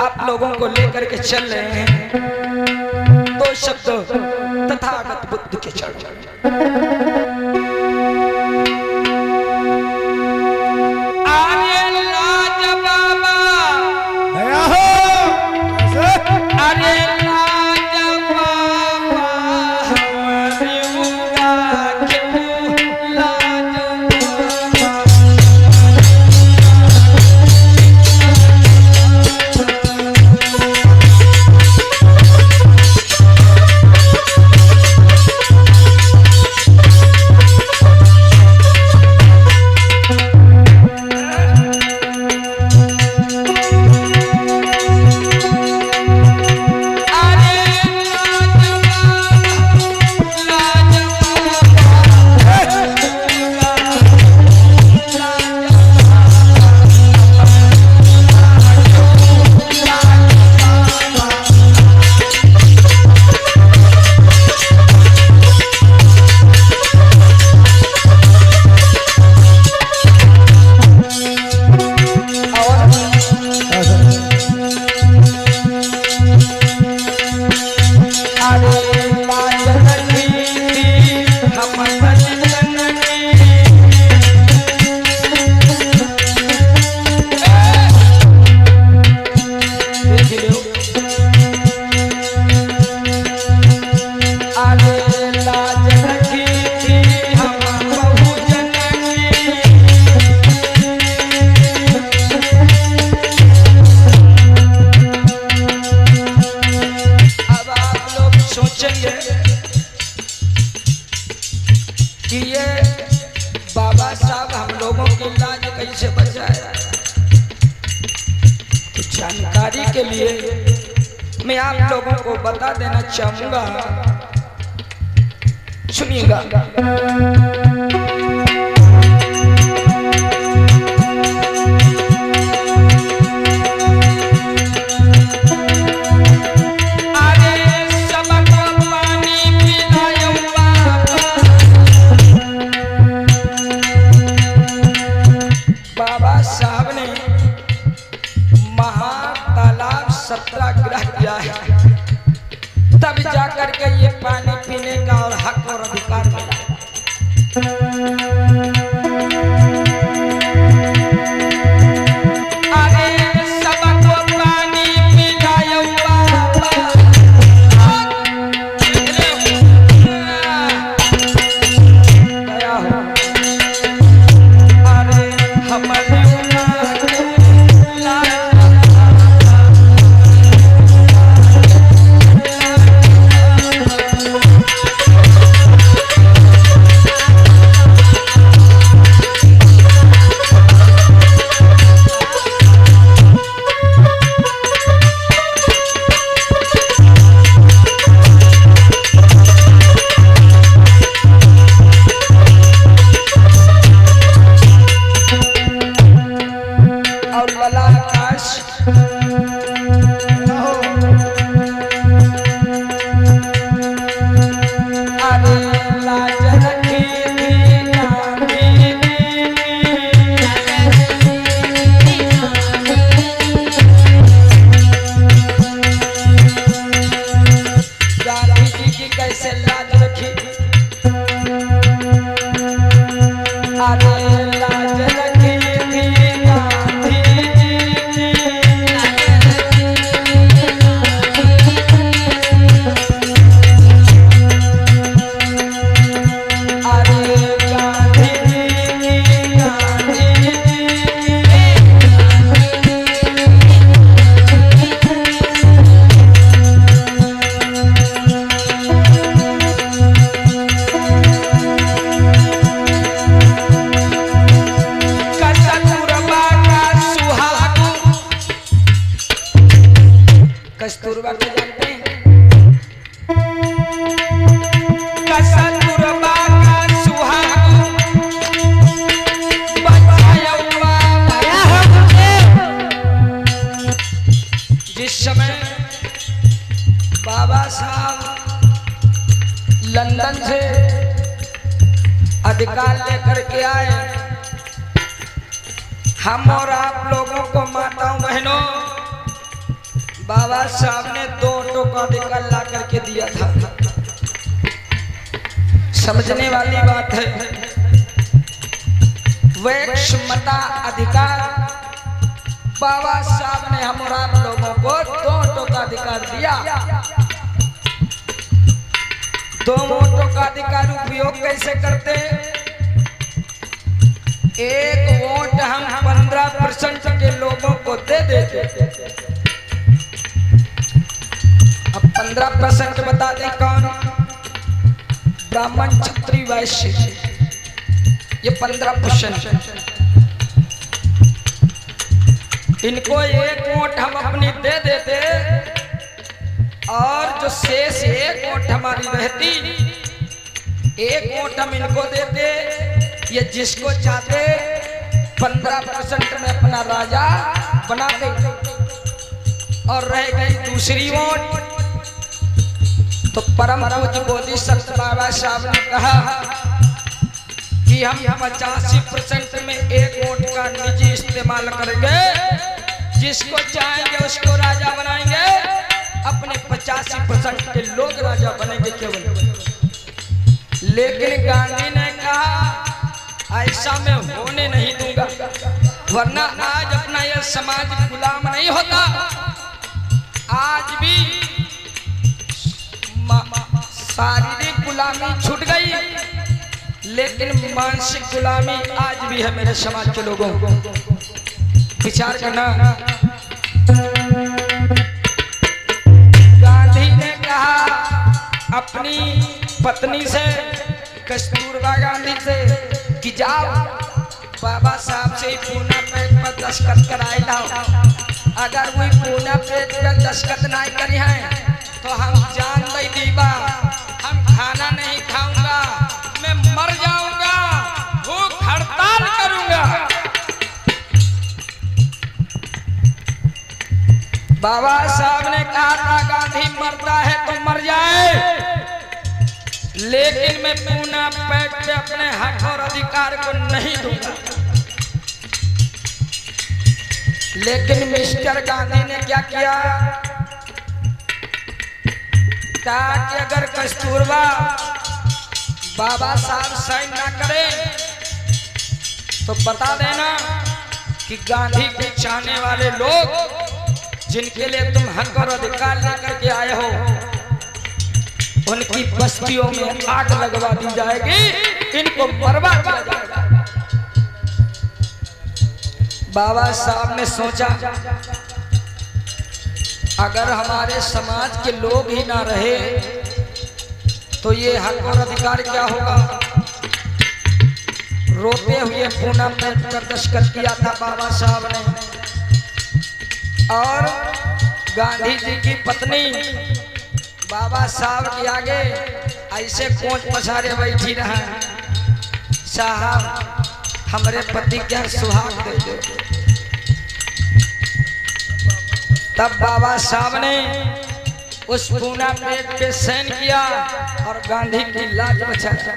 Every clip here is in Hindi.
आप लोगों को लेकर के चल रहे हैं। दो शब्द तथागत बुद्ध के चरण। कि ये बाबा साहब हम लोगों की लाज कैसे बचाए। तो जानकारी के लिए मैं आप लोगों को बता देना चाहूंगा, सुनिएगा। सत्याग्रह किया है, तब जाकर के ये पानी पीने का और हक और अधिकार मिला। कस्तूरबा को जानते हैं? कस्तूरबा का सुहाग बचाया हुआ जिस समय बाबा साहब लंदन से अधिकार लेकर के आए, हम और आप लोगों को माताओं बहनों बाबा साहब ने 2 ऑटो का अधिकार ला करके दिया था। समझने वाली बात है। वैक्ष मता अधिकार बाबा साहब ने हम और आप लोगों को 2 ऑटो का अधिकार दिया। 2 ऑटो का अधिकार उपयोग कैसे करते? 1 वोट हम 15% के लोगों को दे देते। अब 15% बता दें कौन? ब्राह्मण, क्षत्रिय, वैश्य, ये 15%। इनको 1 वोट हम अपनी दे देते और जो शेष 1 वोट हमारी रहती, 1 वोट हम इनको देते। ये जिसको चाहते 15% में अपना राजा बना देते। और रह गई दूसरी वोट, तो परम पूज्य बोधिसत्व बाबा साहब ने कहा कि हम 85% में 1 वोट का निजी इस्तेमाल करेंगे। जिसको चाहेंगे उसको राजा बनाएंगे, अपने 85% के लोग राजा बनेंगे केवल। लेकिन गांधी ने कहा ऐसा मैं होने नहीं दूंगा, वरना आज अपना यह समाज गुलाम नहीं होता। आज भी शारीरिक गुलामी छूट गई, लेकिन मानसिक गुलामी आज भी है मेरे समाज के लोगों को। विचार करना। गांधी ने कहा अपनी पत्नी से, कस्तूरबा गांधी से, कि जाओ बाबा साहब से पूना पेट पर दस्तखत कराए लाओ। अगर कोई पूना पेट पर दस्तखत नहीं करी है तो हम जान दे दीबा, हम खाना नहीं खाऊंगा, मैं मर जाऊंगा, भूख हड़ताल करूंगा। बाबा साहब ने कहा था गांधी मरता है तो मर जाए, लेकिन मैं पूना पेट पे अपने हक और अधिकार को नहीं दूंगा। लेकिन मिस्टर गांधी ने क्या किया? कहा कि अगर कस्तूरबा बाबा साहब साइन ना करें तो बता देना कि गांधी के चाहने वाले लोग जिनके लिए तुम हक और अधिकार लेकर के आए हो, उनकी बस्तियों में आग लगवा दी जाएगी, इनको बर्बाद किया जाएगा। बाबा साहब ने सोचा अगर हमारे समाज के लोग ही ना रहे तो ये हक और अधिकार क्या होगा। रोते हुए पूना पेट पर दस्तखत किया था बाबा साहब ने। और गांधी जी की पत्नी बाबा साहब के आगे ऐसे कोच पसारे बैठी रहा, साहब हमारे पति क्या सुहाग दे दो। तब बाबा साहब ने उस पूना पेट पे साइन किया और गांधी की लाज बचाया।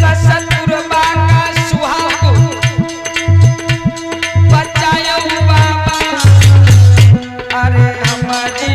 कस्तूरबा का सुहाग बचाया बाबा, अरे हमारी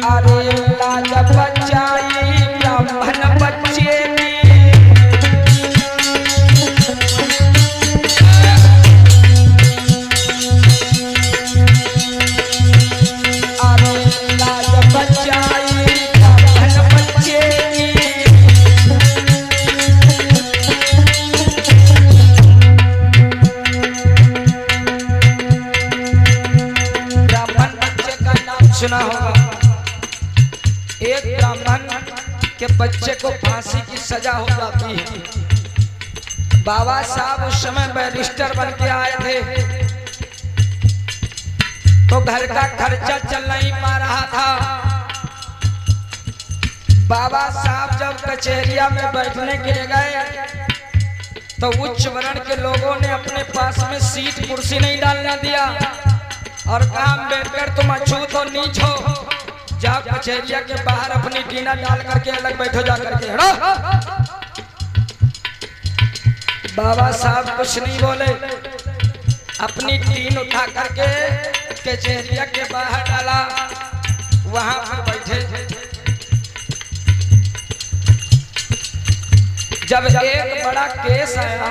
अरे लाज बचाई एक ब्राह्मण के बच्चे को फांसी की सजा हो जाती है। बाबा साहब उस समय बैरिस्टर बन के आए थे, तो घर का खर्चा चल नहीं पा रहा था। बाबा साहब जब कचहरिया में बैठने के लिए गए तो उच्च वर्ण के लोगों ने अपने पास में सीट कुर्सी नहीं डालने दिया और कहा अम्बेडकर तुम अछूत हो नीच हो, जाओ कचहरिया के बाहर अपनी टीना डाल करके अलग बैठो जा करके। हटो। बाबा साहब कुछ नहीं बोले, अपनी टीन उठा करके कचहरिया के बाहर डाला, वहां पर बैठे। जब एक बड़ा केस आया,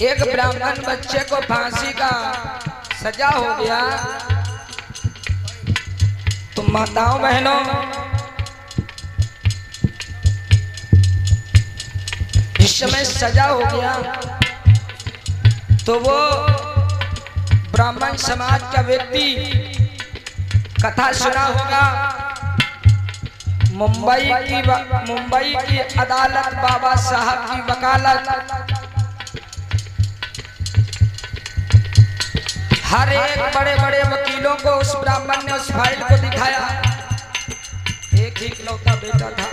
एक ब्राह्मण बच्चे को फांसी का सजा हो गया, तो माताओं बहनों इस समय सजा हो गया, तो वो ब्राह्मण समाज का व्यक्ति कथा सुना होगा। मुंबई की अदालत, बाबा साहब की वकालत, हर एक बड़े बड़े वकीलों को उस ब्राह्मण ने उस फाइल को दिखाया। एक ही इकलौता बेटा था,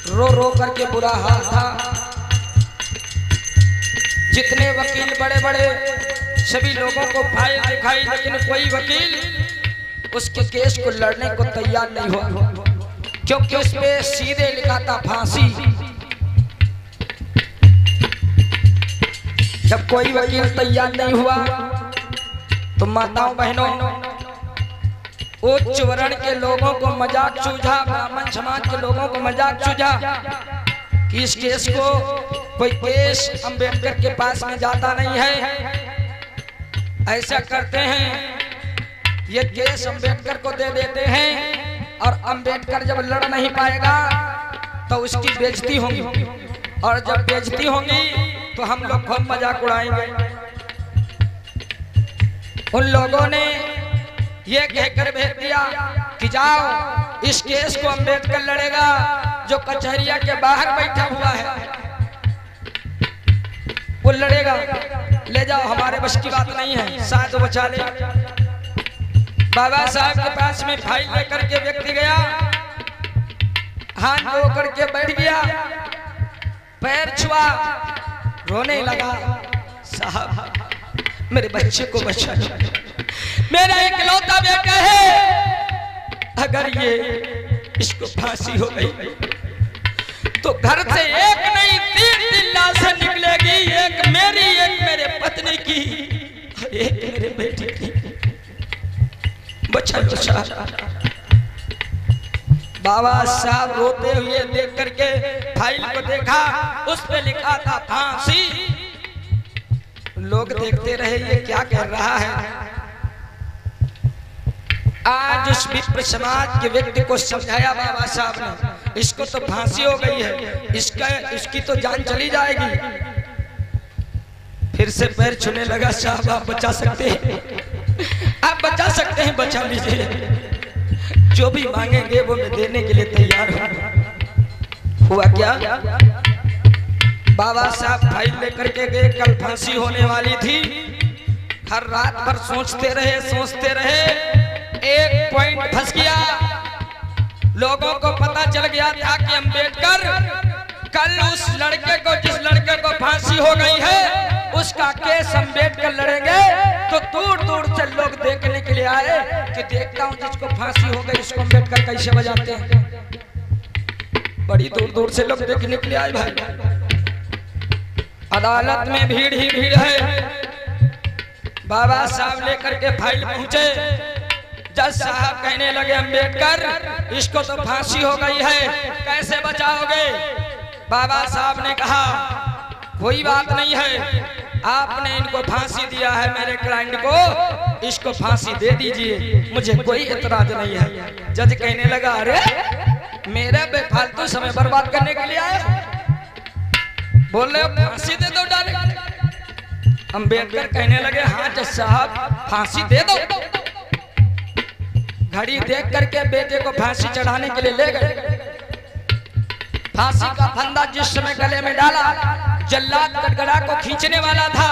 रो रो करके बुरा हाल था। जितने वकील बड़े बड़े सभी लोगों को फाइल दिखाई, लेकिन कोई वकील उसके केस को लड़ने को तैयार नहीं हुआ, क्योंकि उसपे सीधे लिखा था फांसी। जब कोई वकील तैयार नहीं हुआ तो माताओं बहनों उच्च वर्ण के लोगों को मजाक सूझा, ब्राह्मण समाज के लोगों को मजाक सूझा कि इस केस को कोई केस अंबेडकर के पास में जाता नहीं है, ऐसा करते हैं ये केस अंबेडकर को दे देते हैं और अंबेडकर जब लड़ नहीं पाएगा तो उसकी बेइज्जती होगी, और जब बेइज्जती होगी तो हम लोग खूब मजाक उड़ाएंगे। उन लोगों ने ये कहकर भेज दिया कि जाओ इस केस को अंबेडकर लड़ेगा जो कचहरिया के बाहर बैठा हुआ है, वो लड़ेगा, ले जाओ, हमारे बस की बात नहीं है, शायद वो बचा ले। बाबा साहब के पास में फाइल लेकर के व्यक्ति गया, हाथ धो करके बैठ गया, पैर छुआ, रोने लगा, साहब मेरे बच्चे को बचा, मेरा इकलौता बेटा है, अगर ये इसको फांसी हो गई तो घर से एक नहीं 3 लाशें निकलेगी, एक मेरी, एक मेरे पत्नी की, एक मेरे बेटे की। बचा बचा। बाबा साहब रोते हुए देख करके फाइल को देखा, उस पे लिखा था फांसी। लोग देखते रहे ये क्या कह रहा है। आज उस विप्र समाज के व्यक्ति को समझाया बाबा साहब ने, इसको तो फांसी हो गई है, इसकी तो जान चली जाएगी। फिर से पैर छूने लगा, साहब आप बचा सकते हैं, आप बचा सकते हैं, बचा लीजिए, जो भी मांगेंगे वो मैं देने के लिए तैयार हूं। हुआ क्या, बाबा साहब फाइल लेकर के गए, कल फांसी होने वाली थी, हर रात भर सोचते रहे, एक पॉइंट फंस गया। लोगों को पता चल गया था कि अंबेडकर कल उस लड़के को, जिस लड़के को फांसी हो गई है, उसका केस अंबेडकर लड़ेंगे। तो दूर दूर से लोग देखने के लिए आए कि देखता हूं जिसको फांसी हो गई उसको अंबेडकर कैसे बजाते हैं। बड़ी दूर दूर से लोग देखने के लिए आए भाई। अदालत में भीड़ ही भीड़ है। बाबा साहब लेकर के फाइल पहुंचे, जज साहब कहने लगे अंबेडकर इसको तो फांसी हो गई है, कैसे बचाओगे। बाबा साहब ने कहा कोई बात नहीं है, आपने इनको फांसी दिया है, मेरे क्लाइंट को, इसको फांसी दे दीजिए, मुझे कोई एतराज नहीं है। जज कहने लगा अरे मेरे बेफालतू समय बर्बाद करने के लिए आए, बोल रहे हो फांसी दे दो डायरेक्ट। अंबेडकर कहने लगे हाँ जज साहब फांसी दे दो। घड़ी देख करके बेटे को फांसी चढ़ाने के लिए ले गए। फांसी का फंदा जिस समय गले में डाला, जल्लाद कटघड़ा को खींचने वाला था,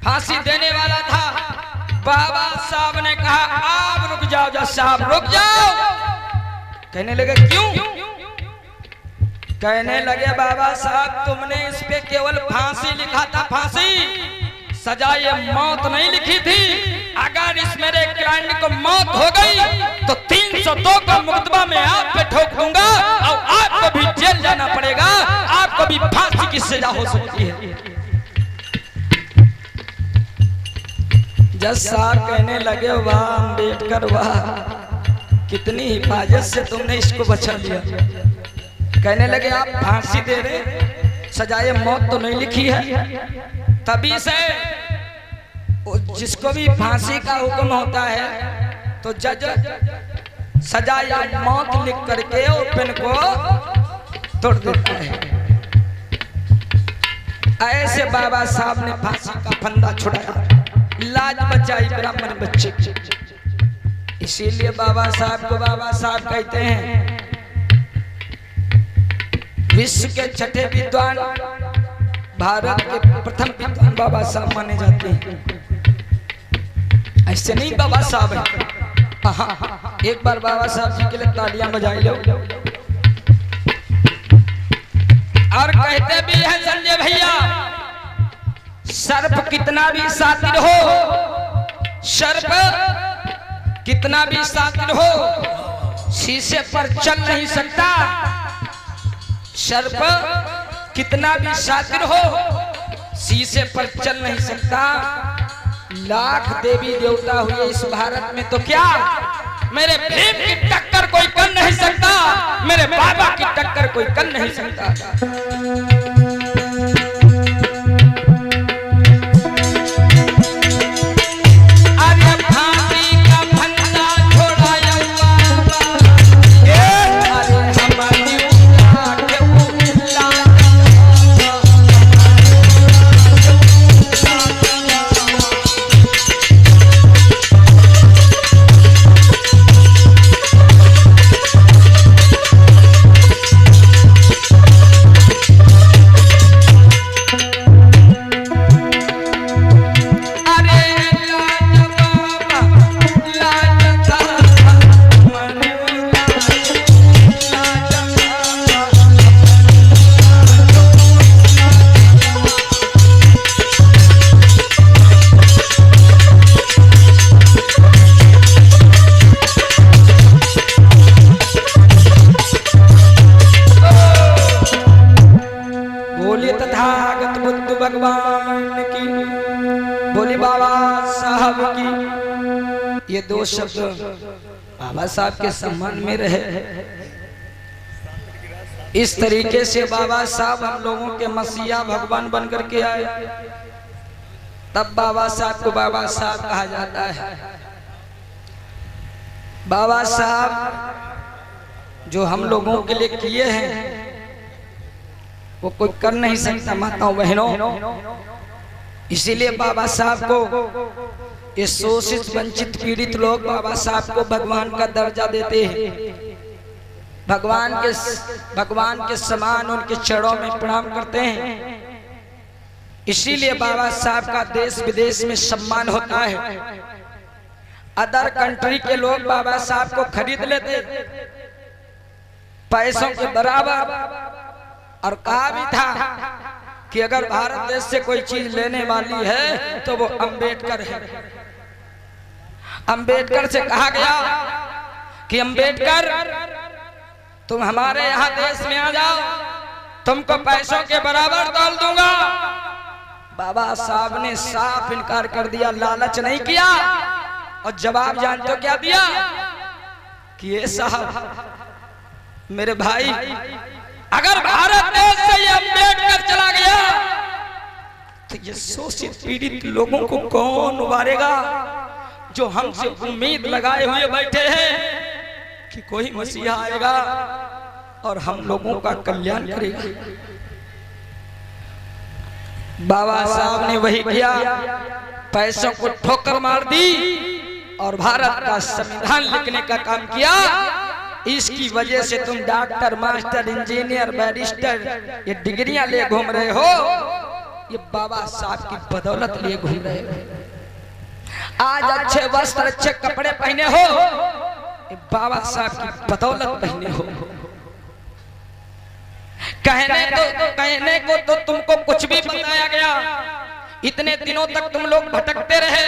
फांसी देने वाला था, बाबा साहब ने कहा आप रुक जाओ, जज साहब रुक जाओ। कहने लगे क्यों? कहने लगे बाबा साहब तुमने इस पे केवल फांसी लिखा था, फांसी, सजा ये मौत नहीं लिखी थी। अगर इस मेरे क्लाइंट को मौत हो गई तो 302 का मुकदमा में आप पे ठोक दूंगा और आपको भी जेल जाना पड़ेगा, आपको भी फांसी की सजा हो सकती है। जज साहब कहने लगे वाह अम्बेडकर वाह, कितनी हिफाजत से तुमने इसको बचा लिया। कहने लगे आप फांसी दे रहे, सजाए मौत तो नहीं लिखी है। तभी से जिसको भी फांसी का हुक्म होता है तो जज सजा या मौत लिख करके और पेन को तोड़ देता है। ऐसे बाबा साहब ने फांसी का फंदा छुड़ाया, लाज बचाई ब्राह्मण बच्चे की। इसीलिए बाबा साहब को बाबा साहब कहते हैं, विश्व के छठे विद्वान, भारत के प्रथम विद्वान बाबा साहब माने जाते हैं। ऐसे नहीं बाबा साहब है। हाँ, एक बार बाबा साहब जी के लिए तालियां बजाई लो। और कहते भी हैं संजय भैया, सर्प कितना भी शातिर हो, सर्प कितना भी शातिर हो, शीशे पर चल नहीं सकता। सर्प कितना भी शातिर हो, शीशे पर चल नहीं सकता। लाख देवी देवता हुए इस भारत में तो क्या मेरे भीम की टक्कर कोई कर नहीं सकता, मेरे बाबा की टक्कर कोई कर नहीं सकता। ये दो शब्द बाबा साहब के सम्मान में रहे। इस तरीके से बाबा साहब हम लोगों के मसीहा भगवान बन करके आए, तब बाबा साहब को बाबा साहब कहा जाता है। बाबा साहब जो हम लोगों के लिए किए हैं वो कोई कर नहीं सकता माताओं बहनों। इसीलिए बाबा साहब को ये शोषित वंचित पीड़ित लोग बाबा साहब को भगवान का दर्जा देते हैं, भगवान के समान उनके चरणों में प्रणाम करते हैं। इसीलिए बाबा साहब का देश विदेश में सम्मान होता है। अदर कंट्री के लोग बाबा साहब को खरीद लेते पैसों के बराबर, और कहा भी था कि अगर भारत देश से कोई चीज लेने वाली है तो वो अम्बेडकर है। अम्बेडकर से कहा गया कि अम्बेडकर तुम हमारे यहाँ देश में आ जाओ, तुमको पैसों के बराबर तौल दूंगा। बाबा साहब ने साफ इनकार कर दिया, लालच नहीं किया। और जवाब जानते हो क्या दिया कि ये साहब मेरे भाई, अगर भारत देश से ये अम्बेडकर चला गया तो ये शोषित पीड़ित लोगों को कौन उबारेगा, जो हमसे उम्मीद लगाए हुए बैठे हैं कि कोई मसीहा आएगा और हम लोगों का कल्याण करेगा। बाबा साहब ने वही किया, पैसों को ठोकर मार दी और भारत का संविधान लिखने का काम किया। इसकी वजह से तुम डॉक्टर, मास्टर, इंजीनियर, बैरिस्टर ये डिग्रियां ले घूम रहे हो। ये बाबा साहब की बदौलत लिए घूम रहे हो। आज अच्छे वस्त्र, अच्छे कपड़े पहने हो, ये बाबा साहब की बदौलत पहने हो। कहने को तो तुमको कुछ भी बताया गया, इतने दिनों तक तुम लोग भटकते रहे।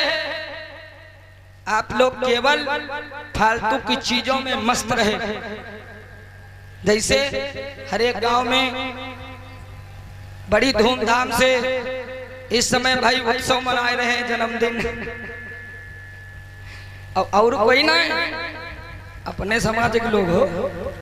आप लोग केवल फालतू की चीजों में मस्त रहे। जैसे हर एक गांव में बड़ी धूमधाम से इस समय भाई उत्सव मनाए रहे हैं, जन्मदिन। और कोई ना, अपने समाज के लोग हो।